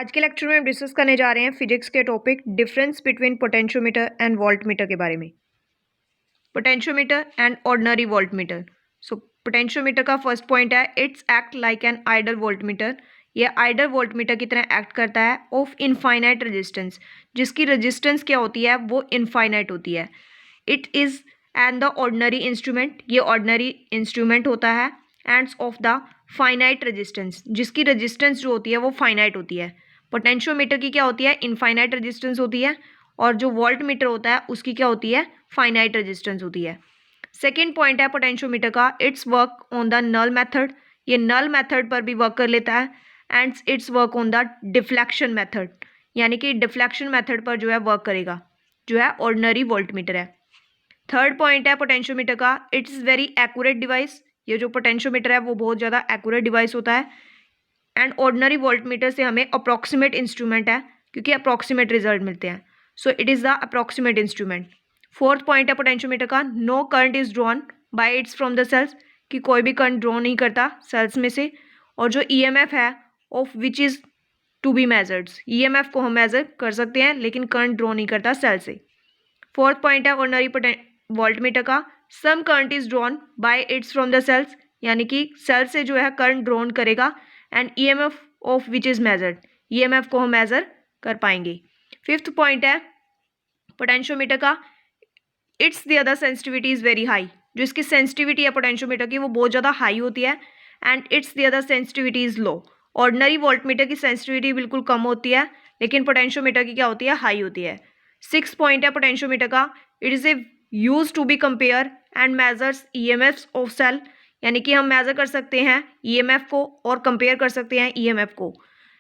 आज के लेक्चर में हम डिस्कस करने जा रहे हैं फिजिक्स के topic difference between potentiometer and voltmeter के बारे में। Potentiometer and ordinary voltmeter. So potentiometer का फर्स्ट पॉइंट है it's act like an ideal voltmeter. ये आइडल वोल्टमीटर की तरह एक्ट करता है ऑफ इनफाइनाइट रेजिस्टेंस, जिसकी रेजिस्टेंस क्या होती है वो इनफाइनाइट होती है। It is and the ordinary instrument, ये ऑर्डिनरी इंस्ट्रूमेंट होता है ends of the finite resistance, जिसकी रेजिस्टेंस जो होती है वो फाइनाइट होती है। पोटेंशियोमीटर की क्या होती है, इनफाइनाइट रेजिस्टेंस होती है, और जो वोल्ट मीटर होता है उसकी क्या होती है, फाइनाइट रेजिस्टेंस होती है। सेकेंड पॉइंट है पोटेंशियोमीटर का it's work on the null method, ये नल मेथड पर भी वर्क कर लेता है। And it's work on the deflection method, यानी कि डिफ्लेक्शन मेथड पर जो है वर्क करेगा, जो है ऑर्डिनरी वोल्ट मीटर है। थर्ड पॉइंट है पोटेंशियोमीटर का इट्स वेरी एक्यूरेट डिवाइस, ये जो पोटेंशियोमीटर है वो बहुत ज़्यादा एक्यूरेट डिवाइस होता है। एंड ऑर्डिनरी वोल्टमीटर से हमें अप्रॉक्सीमेट इंस्ट्रूमेंट है, क्योंकि अप्रॉक्सीमेट रिजल्ट मिलते हैं। So it is the approximate instrument. Fourth point है पोटेंशियोमीटर का no current is drawn by it's from the cells, कि कोई भी करंट ड्रॉ नहीं करता सेल्स में से। और जो ईएमएफ है of which is to be measured, EMF को हम मेजर कर सकते हैं लेकिन करंट ड्रॉ नहीं करता सेल से। फोर्थ पॉइंट है ऑर्डिनरी वोल्टमीटर का some current is drawn by it's from the cells, यानी कि सेल से जो है करंट ड्रॉन करेगा। And EMF of which is measured, EMF को हम मेजर कर पाएंगे। फिफ्थ पॉइंट है पोटेंशियोमीटर का it's the other sensitivity is very high, जो इसकी सेंसिटिविटी है पोटेंशियोमीटर की वो बहुत ज़्यादा हाई होती है। And it's the other sensitivity is low, ordinary voltmeter की सेंसिटिविटी बिल्कुल कम होती है, लेकिन पोटेंशियोमीटर की क्या होती है, हाई होती है। सिक्स पॉइंट है पोटेंशियोमीटर का it is a use to be compare and measures EMFs of cell, यानी कि हम मेजर कर सकते हैं ईएमएफ को और कंपेयर कर सकते हैं ईएमएफ को।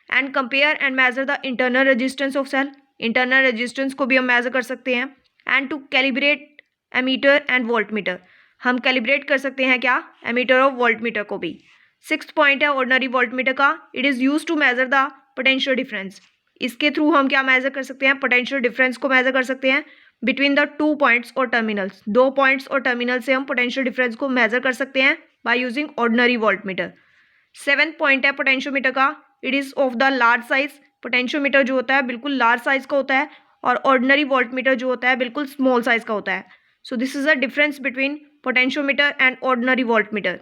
And compare and measure the internal resistance of cell, internal resistance को भी हम मेजर कर सकते हैं। And to calibrate ammeter and voltmeter, हम कैलिब्रेट कर सकते हैं क्या, एमीटर और वोल्टमीटर को भी। सिक्स्थ पॉइंट है ऑर्डिनरी वोल्टमीटर का it is use to measure the potential difference, इसके थ्रू हम क्या मेजर कर सकते हैं, पोटेंशियल डिफरेंस को मेजर कर सकते हैं बिटवीन द टू पॉइंट्स और टर्मिनल्स, दो पॉइंट्स और टर्मिनल से हम पोटेंशियल डिफरेंस को मेजर कर सकते हैं by using ordinary voltmeter. Seventh point है पोटेंशियोमीटर का it is of the large size, potentiometer जो होता है बिल्कुल लार्ज साइज का होता है, और ऑर्डिनरी वोल्टमीटर जो होता है बिल्कुल स्मॉल साइज का होता है। So this is a difference between potentiometer and ordinary voltmeter.